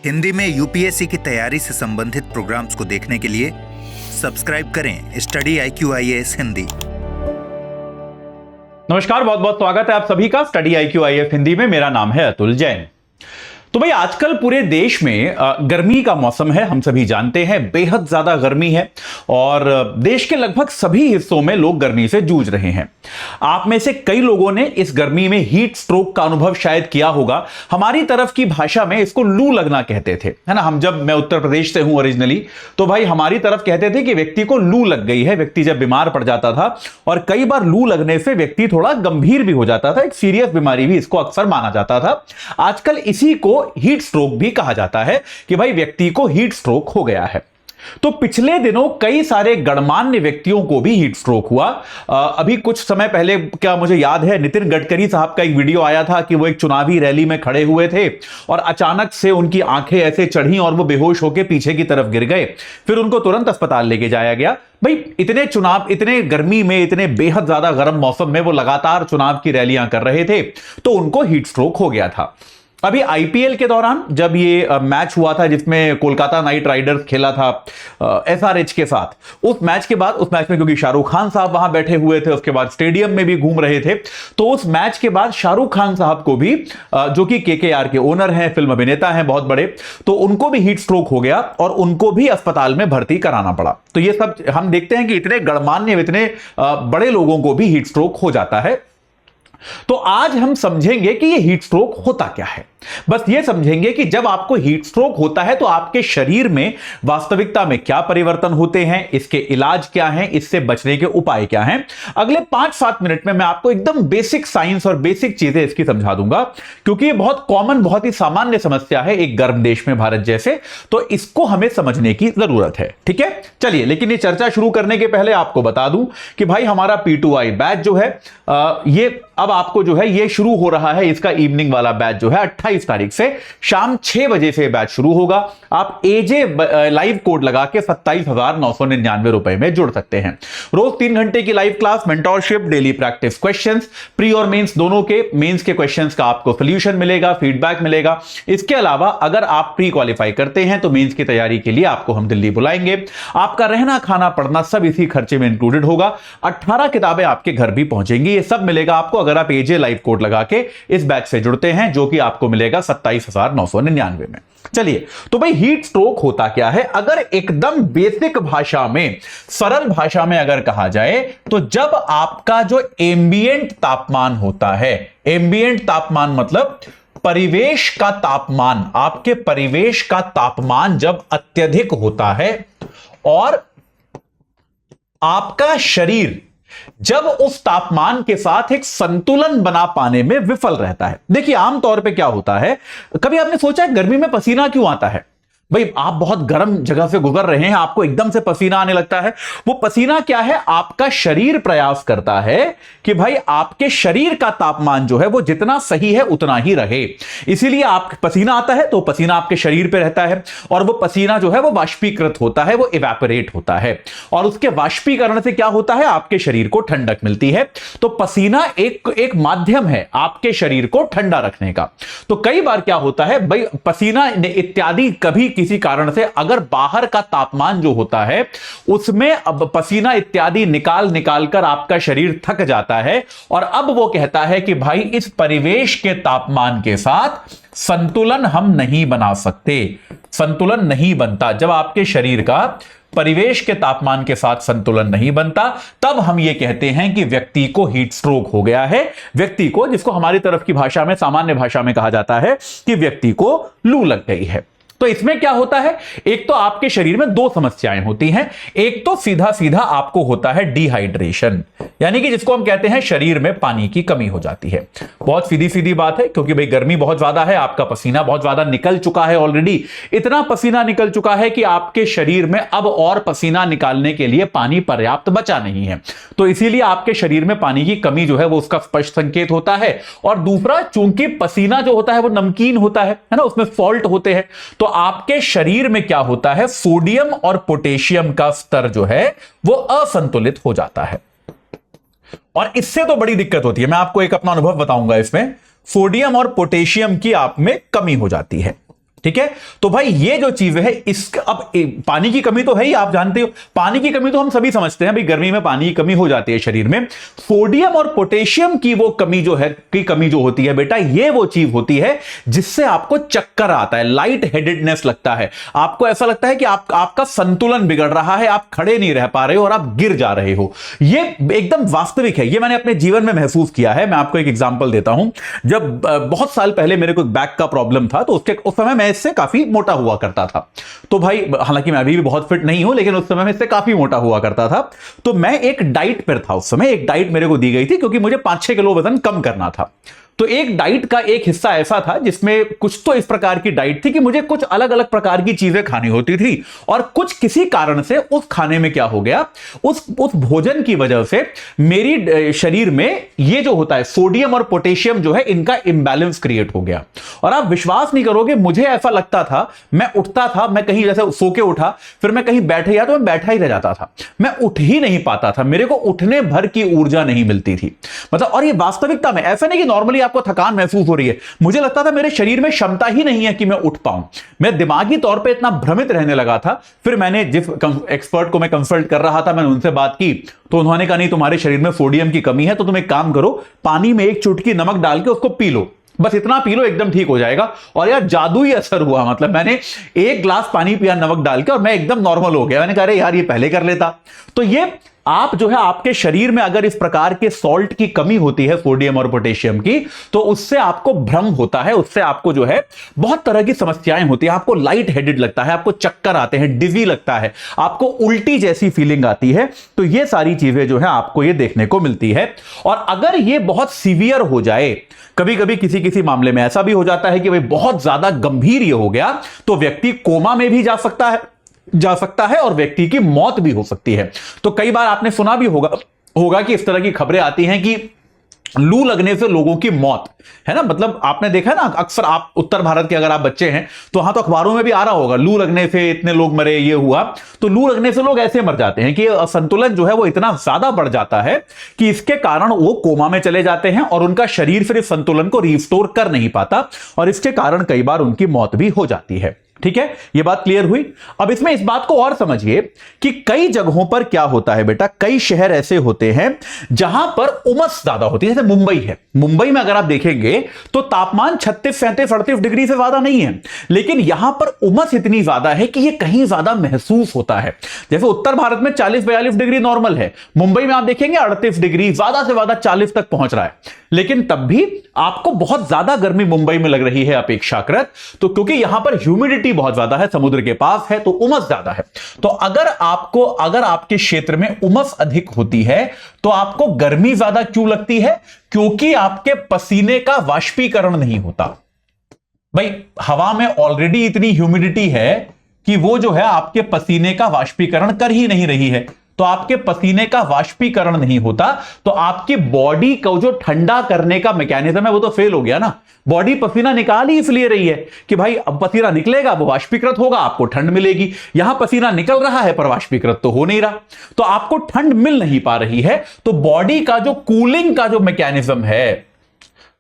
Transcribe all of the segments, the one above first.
हिंदी में यूपीएससी की तैयारी से संबंधित प्रोग्राम्स को देखने के लिए सब्सक्राइब करें स्टडी IQ-IAS हिंदी। नमस्कार, बहुत बहुत स्वागत है आप सभी का स्टडी IQ-IAS हिंदी में। मेरा नाम है अतुल जैन। तो भाई आजकल पूरे देश में गर्मी का मौसम है, हम सभी जानते हैं बेहद ज्यादा गर्मी है और देश के लगभग सभी हिस्सों में लोग गर्मी से जूझ रहे हैं। आप में से कई लोगों ने इस गर्मी में हीट स्ट्रोक का अनुभव शायद किया होगा। हमारी तरफ की भाषा में इसको लू लगना कहते थे, है ना। मैं उत्तर प्रदेश से हूं ओरिजिनली, तो भाई हमारी तरफ कहते थे कि व्यक्ति को लू लग गई है। व्यक्ति जब बीमार पड़ जाता था और कई बार लू लगने से व्यक्ति थोड़ा गंभीर भी हो जाता था, एक सीरियस बीमारी भी इसको अक्सर माना जाता था। आजकल इसी को हीट स्ट्रोक भी कहा जाता है कि भाई व्यक्ति को हीट स्ट्रोक हो गया है। तो पिछले दिनों कई सारे गणमान्य व्यक्तियों को भी हीट स्ट्रोक हुआ। अभी कुछ समय पहले, क्या मुझे याद है, नितिन गडकरी साहब का एक वीडियो आया था कि वो एक चुनावी रैली में खड़े हुए थे और अचानक से उनकी आंखें ऐसे चढ़ी और वो बेहोश होकर पीछे की तरफ गिर गए। फिर उनको तुरंत अस्पताल लेके जाया गया। भाई इतने गर्मी में, इतने बेहद ज्यादा गर्म मौसम में वो लगातार चुनाव की रैलियां कर रहे थे, तो उनको हीट स्ट्रोक हो गया था। अभी आईपीएल के दौरान जब ये मैच हुआ था जिसमें कोलकाता नाइट राइडर्स खेला था एसआरएच के साथ, उस मैच में क्योंकि शाहरुख खान साहब वहां बैठे हुए थे, उसके बाद स्टेडियम में भी घूम रहे थे, तो उस मैच के बाद शाहरुख खान साहब को भी, जो कि केकेआर के ओनर हैं, फिल्म अभिनेता हैं बहुत बड़े, तो उनको भी हीट स्ट्रोक हो गया और उनको भी अस्पताल में भर्ती कराना पड़ा। तो ये सब हम देखते हैं कि इतने गणमान्य, इतने बड़े लोगों को भी हीट स्ट्रोक हो जाता है। तो आज हम समझेंगे कि ये हीट स्ट्रोक होता क्या है। बस ये समझेंगे कि जब आपको हीट स्ट्रोक होता है तो आपके शरीर में वास्तविकता में क्या परिवर्तन होते हैं, इसके इलाज क्या हैं, इससे बचने के उपाय क्या हैं। अगले 5-7 मिनट में मैं आपको एकदम बेसिक साइंस और बेसिक चीजें इसकी समझा दूंगा, क्योंकि ये बहुत कॉमन, बहुत ही सामान्य समस्या है एक गर्म देश में भारत जैसे, तो इसको हमें समझने की जरूरत है। ठीक है, चलिए। लेकिन ये चर्चा शुरू करने के पहले आपको बता दूं कि भाई हमारा P2I बैच जो है, ये अब आपको जो है ये शुरू हो रहा है। इसका इवनिंग वाला बैच जो है 28 तारीख से शाम 6 बजे से बैच शुरू होगा। आप एजे लाइव कोड लगा के 27,999 रुपए में जुड़ सकते हैं। रोज 3 घंटे की live class, mentorship, daily practice questions, pre और मेंस दोनों के, मेंस के क्वेश्चंस का आपको सोल्यूशन मिलेगा, फीडबैक मिलेगा। इसके अलावा अगर आप प्री क्वालिफाई करते हैं तो मेंस की तैयारी के लिए आपको हम दिल्ली बुलाएंगे। आपका रहना, खाना, पढ़ना सब इसी खर्चे में इंक्लूडेड होगा। 18 किताबें आपके घर भी पहुंचेंगी। ये सब मिलेगा आपको अगर आप एजे लाइव कोड लगा के इस बैच से जुड़ते हैं, जो कि आपको मिलेगा 27,999 में। चलिए, तो भाई हीट स्ट्रोक होता क्या है? अगर एकदम बेसिक भाषा में, सरल भाषा में अगर कहा जाए, तो जब आपका जो एम्बिएंट तापमान होता है, एम्बिएंट तापमान मतलब परिवेश का तापमान, आपके परिवेश का तापमान जब अत्यधिक होता है और आपका शरीर जब उस तापमान के साथ एक संतुलन बना पाने में विफल रहता है। देखिए, आमतौर पे क्या होता है, कभी आपने सोचा है गर्मी में पसीना क्यों आता है? भाई आप बहुत गर्म जगह से गुजर रहे हैं, आपको एकदम से पसीना आने लगता है। वो पसीना क्या है? आपका शरीर प्रयास करता है कि भाई आपके शरीर का तापमान जो है वो जितना सही है उतना ही रहे। इसीलिए आप पसीना आता है तो पसीना आपके शरीर पे रहता है और वो पसीना जो है वो वाष्पीकृत होता है, वो इवेपोरेट होता है और उसके वाष्पीकरण से क्या होता है? आपके शरीर को ठंडक मिलती है। तो पसीना एक माध्यम है आपके शरीर को ठंडा रखने का। तो कई बार क्या होता है भाई, पसीना इत्यादि कभी किसी कारण से अगर बाहर का तापमान जो होता है उसमें अब पसीना इत्यादि निकाल कर आपका शरीर थक जाता है और अब वो कहता है कि भाई इस परिवेश के तापमान के साथ संतुलन हम नहीं बना सकते, संतुलन नहीं बनता। जब आपके शरीर का परिवेश के तापमान के साथ संतुलन नहीं बनता, तब हम ये कहते हैं कि व्यक्ति को हीट स्ट्रोक हो गया है। व्यक्ति को, जिसको हमारी तरफ की भाषा में, सामान्य भाषा में कहा जाता है कि व्यक्ति को लू लग गई है। तो इसमें क्या होता है, एक तो आपके शरीर में 2 समस्याएं होती हैं। एक तो सीधा सीधा आपको होता है डिहाइड्रेशन, यानी कि जिसको हम कहते हैं शरीर में पानी की कमी हो जाती है। बहुत सीधी सीधी बात है, क्योंकि भाई गर्मी बहुत ज्यादा है, आपका पसीना बहुत ज्यादा निकल चुका है ऑलरेडी। इतना पसीना निकल चुका है कि आपके शरीर में अब और पसीना निकालने के लिए पानी पर्याप्त बचा नहीं है। तो इसीलिए आपके शरीर में पानी की कमी जो है वो उसका स्पष्ट संकेत होता है। और दूसरा, चूंकि पसीना जो होता है वो नमकीन होता है ना, उसमें सॉल्ट होते हैं, तो आपके शरीर में क्या होता है, सोडियम और पोटेशियम का स्तर जो है वो असंतुलित हो जाता है और इससे तो बड़ी दिक्कत होती है। मैं आपको एक अपना अनुभव बताऊंगा, इसमें सोडियम और पोटेशियम की आप में कमी हो जाती है। ठीक है। तो भाई ये जो चीज है, इसका अब पानी की कमी तो है ही, आप जानते हो पानी की कमी तो हम सभी समझते हैं भाई, गर्मी में पानी की कमी हो जाती है शरीर में। सोडियम और पोटेशियम की वो कमी जो है, की कमी जो होती है बेटा, ये वो चीज होती है जिससे आपको चक्कर आता है, लाइट हेडेडनेस लगता है, आपको ऐसा लगता है कि आपका संतुलन बिगड़ रहा है, आप खड़े नहीं रह पा रहे हो और आप गिर जा रहे हो। ये एकदम वास्तविक है, ये मैंने अपने जीवन में महसूस किया है। मैं आपको एक एग्जांपल देता हूं। जब बहुत साल पहले मेरे को बैक का प्रॉब्लम था, तो उस समय मैं इससे काफी मोटा हुआ करता था। तो भाई हालांकि मैं अभी भी बहुत फिट नहीं हूं, लेकिन उस समय मैं इससे काफी मोटा हुआ करता था। तो मैं एक डाइट पर था, उस समय एक डाइट मेरे को दी गई थी, क्योंकि मुझे 5-6 किलो वजन कम करना था। तो एक डाइट का एक हिस्सा ऐसा था जिसमें कुछ तो इस प्रकार की डाइट थी कि मुझे कुछ अलग अलग प्रकार की चीजें खानी होती थी, और कुछ किसी कारण से उस खाने में क्या हो गया, उस भोजन की वजह से मेरी शरीर में ये जो होता है सोडियम और पोटेशियम जो है, इनका इंबैलेंस क्रिएट हो गया। और आप विश्वास नहीं करोगे, मुझे ऐसा लगता था, मैं उठता था, मैं कहीं जैसे सो के उठा, फिर मैं कहीं बैठे या तो मैं बैठा ही रह जाता था, मैं उठ ही नहीं पाता था, मेरे को उठने भर की ऊर्जा नहीं मिलती थी। मतलब, और ये वास्तविकता में ऐसा नहीं कि नॉर्मली आपको थकान महसूस हो रही है, मुझे लगता था मेरे शरीर में क्षमता ही नहीं है कि मैं उठ पाऊं। मैं दिमागी तौर पे इतना भ्रमित रहने लगा था। फिर मैंने जिस एक्सपर्ट को मैं कंसल्ट कर रहा था, मैंने उनसे बात की, तो उन्होंने कहा नहीं, तुम्हारे शरीर में सोडियम की कमी है, तो तुम एक काम करो, पानी में एक चुटकी नमक डाल के उसको पी लो, बस इतना पी लो, एकदम ठीक हो जाएगा। और यार जादुई असर हुआ। मतलब मैंने एक ग्लास पानी पिया नमक डाल के और मैं एकदम नॉर्मल हो गया। मैंने कहा अरे यार, ये पहले कर लेता। तो ये आप जो है, आपके शरीर में अगर इस प्रकार के सॉल्ट की कमी होती है, सोडियम और पोटेशियम की, तो उससे आपको भ्रम होता है, उससे आपको जो है बहुत तरह की समस्याएं होती है। आपको लाइट हेडेड लगता है, आपको चक्कर आते हैं, डिजी लगता है, आपको उल्टी जैसी फीलिंग आती है। तो ये सारी चीजें जो है आपको ये देखने को मिलती है। और अगर ये बहुत सीवियर हो जाए, कभी कभी किसी मामले में ऐसा भी हो जाता है कि भाई बहुत ज्यादा गंभीर ये हो गया, तो व्यक्ति कोमा में भी जा सकता है और व्यक्ति की मौत भी हो सकती है। तो कई बार आपने सुना भी होगा कि इस तरह की खबरें आती हैं कि लू लगने से लोगों की मौत, है ना। मतलब आपने देखा ना, अक्सर आप उत्तर भारत के अगर आप बच्चे हैं तो वहां तो अखबारों में भी आ रहा होगा, लू लगने से इतने लोग मरे, ये हुआ। तो लू लगने से लोग ऐसे मर जाते हैं कि असंतुलन जो है वो इतना ज्यादा बढ़ जाता है कि इसके कारण वो कोमा में चले जाते हैं और उनका शरीर फिर इस संतुलन को रिस्टोर कर नहीं पाता, और इसके कारण कई बार उनकी मौत भी हो जाती है। ठीक है, यह बात क्लियर हुई। अब इसमें इस बात को और समझिए कि कई जगहों पर क्या होता है बेटा, कई शहर ऐसे होते हैं जहां पर उमस ज्यादा होती है। जैसे मुंबई है, मुंबई में अगर आप देखेंगे तो तापमान 36, 37, 38 डिग्री से ज्यादा नहीं है, लेकिन यहां पर उमस इतनी ज्यादा है कि यह कहीं ज्यादा महसूस होता है। जैसे उत्तर भारत में 40-42 डिग्री नॉर्मल है, मुंबई में आप देखेंगे 38 डिग्री, ज्यादा से ज्यादा 40 तक पहुंच रहा है। लेकिन तब भी आपको बहुत ज्यादा गर्मी मुंबई में लग रही है अपेक्षाकृत, तो क्योंकि यहां पर ह्यूमिडिटी बहुत ज्यादा है, समुद्र के पास है, तो उमस ज्यादा है। तो अगर आपके क्षेत्र में उमस अधिक होती है तो आपको गर्मी ज्यादा क्यों लगती है? क्योंकि आपके पसीने का वाष्पीकरण नहीं होता। भाई हवा में ऑलरेडी इतनी ह्यूमिडिटी है कि वो जो है आपके पसीने का वाष्पीकरण कर ही नहीं रही है। तो आपके पसीने का वाष्पीकरण नहीं होता, तो आपकी बॉडी को जो ठंडा करने का मैकेनिज्म है वो तो फेल हो गया ना। बॉडी पसीना निकाल ही इसलिए रही है कि भाई अब पसीना निकलेगा, वो वाष्पीकृत होगा, आपको ठंड मिलेगी। यहां पसीना निकल रहा है पर वाष्पीकृत तो हो नहीं रहा, तो आपको ठंड मिल नहीं पा रही है। तो बॉडी का जो कूलिंग का जो मैकेनिज्म है,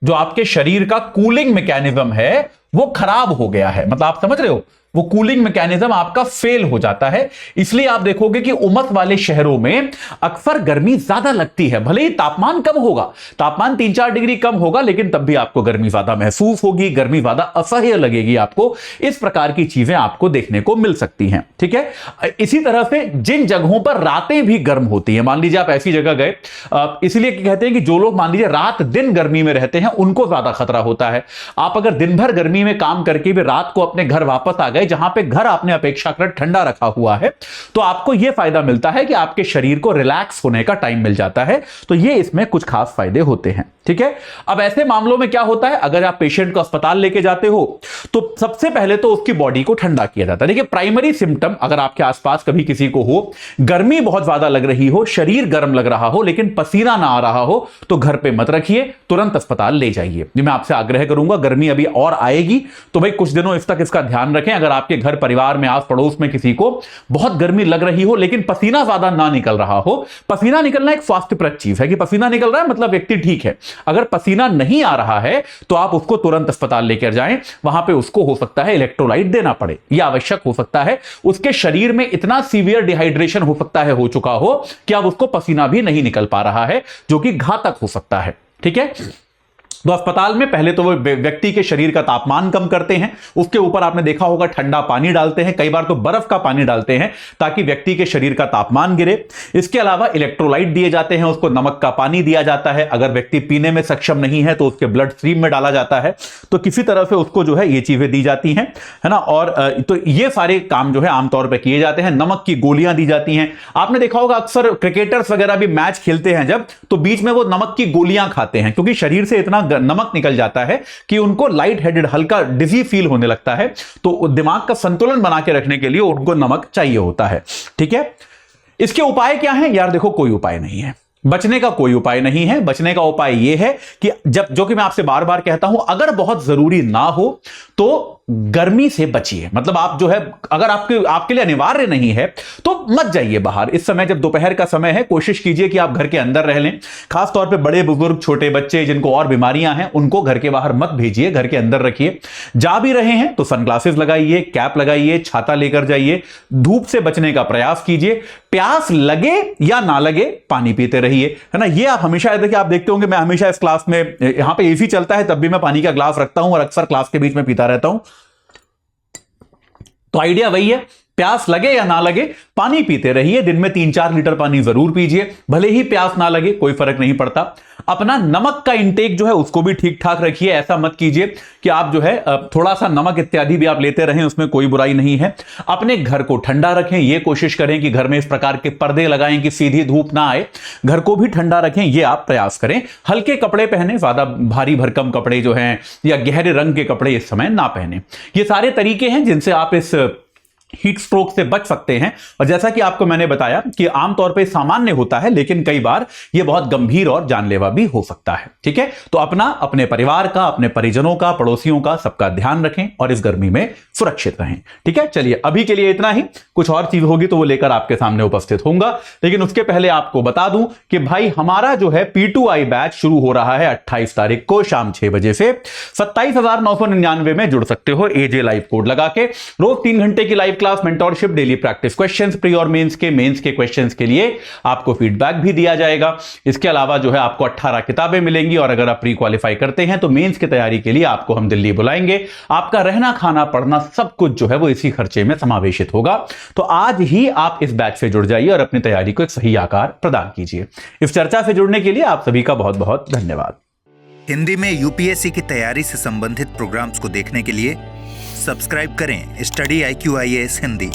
जो आपके शरीर का कूलिंग मैकेनिज्म है, वो खराब हो गया है। मतलब आप समझ रहे हो, वो कूलिंग मैकेनिज्म आपका फेल हो जाता है। इसलिए आप देखोगे कि उमस वाले शहरों में अक्सर गर्मी ज्यादा लगती है। भले ही तापमान कम होगा, तापमान 3-4 डिग्री कम होगा, लेकिन तब भी आपको गर्मी ज्यादा महसूस होगी, गर्मी ज्यादा असह्य लगेगी आपको। इस प्रकार की चीजें आपको देखने को मिल सकती हैं। ठीक है, इसी तरह से जिन जगहों पर रातें भी गर्म होती हैं, मान लीजिए आप ऐसी जगह गए, इसलिए कहते हैं कि जो लोग मान लीजिए रात दिन गर्मी में रहते हैं उनको ज्यादा खतरा होता है। आप अगर दिन भर गर्मी में काम करके भी रात को अपने घर वापस आ गए, जहां पे घर आपने अपेक्षाकृत ठंडा रखा हुआ है, तो आपको यह फायदा मिलता है कि आपके शरीर को रिलैक्स होने का टाइम मिल जाता है। तो ये इसमें कुछ खास फायदे होते हैं। ठीक है, अब ऐसे मामलों में क्या होता है, अगर आप पेशेंट को अस्पताल लेके जाते हो तो सबसे पहले तो उसकी बॉडी को ठंडा किया जाता है। देखिए, प्राइमरी सिम्टम अगर आपके आसपास कभी किसी को हो, गर्मी बहुत ज्यादा लग रही हो, शरीर गर्म लग रहा हो, लेकिन पसीना ना आ रहा हो, तो घर पे मत रखिए, तुरंत अस्पताल ले जाइए। मैं आपसे आग्रह करूंगा, गर्मी अभी और आएगी तो भाई कुछ दिनों तक इसका ध्यान रखें। अगर अगर आपके घर परिवार में आस पड़ोस में किसी को बहुत गर्मी लग रही हो लेकिन पसीना ज्यादा ना निकल रहा हो, पसीना निकलना एक स्वास्थ्यप्रद चीज है कि पसीना निकल रहा है मतलब व्यक्ति ठीक है। अगर पसीना नहीं आ रहा है तो आप उसको तुरंत अस्पताल लेकर जाएं, वहां पे उसको हो सकता है इलेक्ट्रोलाइट देना पड़े, यह आवश्यक हो सकता है। उसके शरीर में इतना सीवियर डिहाइड्रेशन हो सकता है हो चुका हो कि अब उसको पसीना भी नहीं निकल पा रहा है, जो कि घातक हो सकता है। ठीक है, तो अस्पताल में पहले तो वो व्यक्ति के शरीर का तापमान कम करते हैं, उसके ऊपर आपने देखा होगा ठंडा पानी डालते हैं, कई बार तो बर्फ का पानी डालते हैं ताकि व्यक्ति के शरीर का तापमान गिरे। इसके अलावा इलेक्ट्रोलाइट दिए जाते हैं, उसको नमक का पानी दिया जाता है। अगर व्यक्ति पीने में सक्षम नहीं है तो उसके ब्लड स्ट्रीम में डाला जाता है। तो किसी तरह से उसको जो है ये चीजें दी जाती हैं, है ना। और तो ये सारे काम जो है आमतौर पर किए जाते हैं। नमक की गोलियां दी जाती हैं। आपने देखा होगा अक्सर क्रिकेटर्स वगैरह भी मैच खेलते हैं जब, तो बीच में वो नमक की गोलियां खाते हैं क्योंकि शरीर से इतना नमक निकल जाता है कि उनको लाइट हेडेड, हल्का डिजी फील होने लगता है। तो दिमाग का संतुलन बना के रखने के लिए उनको नमक चाहिए होता है। ठीक है, इसके उपाय क्या हैं यार? देखो, कोई उपाय नहीं है, बचने का कोई उपाय नहीं है। बचने का उपाय यह है कि जो कि मैं आपसे बार बार कहता हूं, अगर बहुत जरूरी ना हो तो गर्मी से बचिए। मतलब आप जो है, अगर आपके लिए अनिवार्य नहीं है तो मत जाइए बाहर। इस समय जब दोपहर का समय है, कोशिश कीजिए कि आप घर के अंदर रह लें। खासतौर पे बड़े बुजुर्ग, छोटे बच्चे जिनको और बीमारियां हैं, उनको घर के बाहर मत भेजिए, घर के अंदर रखिए। जा भी रहे हैं तो सनग्लासेस लगाइए, कैप लगाइए, छाता लेकर जाइए, धूप से बचने का प्रयास कीजिए। प्यास लगे या ना लगे, पानी पीते रहिए, है ना। ये आप हमेशा, देखिए आप देखते होंगे मैं हमेशा इस क्लास में, यहां पे एसी चलता है तब भी मैं पानी का ग्लास रखता हूं और अक्सर क्लास के बीच में पीता रहता हूं। तो आइडिया वही है, प्यास लगे या ना लगे पानी पीते रहिए। दिन में 3-4 लीटर पानी जरूर पीजिए, भले ही प्यास ना लगे, कोई फर्क नहीं पड़ता। अपना नमक का इंटेक जो है उसको भी ठीक ठाक रखिए। ऐसा मत कीजिए कि आप जो है थोड़ा सा नमक इत्यादि भी आप लेते रहें, उसमें कोई बुराई नहीं है। अपने घर को ठंडा रखें, यह कोशिश करें कि घर में इस प्रकार के पर्दे लगाएं कि सीधी धूप ना आए। घर को भी ठंडा रखें, यह आप प्रयास करें। हल्के कपड़े पहने, ज्यादा भारी भरकम कपड़े जो हैं या गहरे रंग के कपड़े इस समय ना पहने। ये सारे तरीके हैं जिनसे आप इस हीट स्ट्रोक से बच सकते हैं। और जैसा कि आपको मैंने बताया कि आमतौर पे सामान्य होता है, लेकिन कई बार यह बहुत गंभीर और जानलेवा भी हो सकता है। ठीक है, तो अपने परिवार का, अपने परिजनों का, पड़ोसियों का, सबका ध्यान रखें और इस गर्मी में सुरक्षित रहें। ठीक है, चलिए अभी के लिए इतना ही। कुछ और चीज होगी तो वो लेकर आपके सामने उपस्थित होऊंगा, लेकिन उसके पहले आपको बता दूं कि भाई हमारा जो है P2I बैच शुरू हो रहा है 28 तारीख को शाम 6 बजे से। 27,999 में जुड़ सकते हो AJ लाइव कोड लगा के। रोज 3 घंटे की live class, mentorship, daily practice questions, pre और मेंस के क्वेश्चंस के लिए आपको फीडबैक भी दिया जाएगा। इसके अलावा जो है आपको 18 किताबें मिलेंगी और अगर आप प्री क्वालिफाई करते हैं तो मेंस की तैयारी के लिए आपको हम दिल्ली बुलाएंगे। आपका रहना, खाना, पढ़ना सब कुछ जो है वो इसी खर्चे में समावेशित होगा। तो आज ही आप इस बैच से जुड़ जाइए और अपनी तैयारी को एक सही आकार प्रदान कीजिए। इस चर्चा से जुड़ने के लिए आप सभी का बहुत बहुत धन्यवाद। हिंदी में यूपीएससी की तैयारी से संबंधित प्रोग्राम्स को देखने के लिए सब्सक्राइब करें स्टडी IQ IAS हिंदी।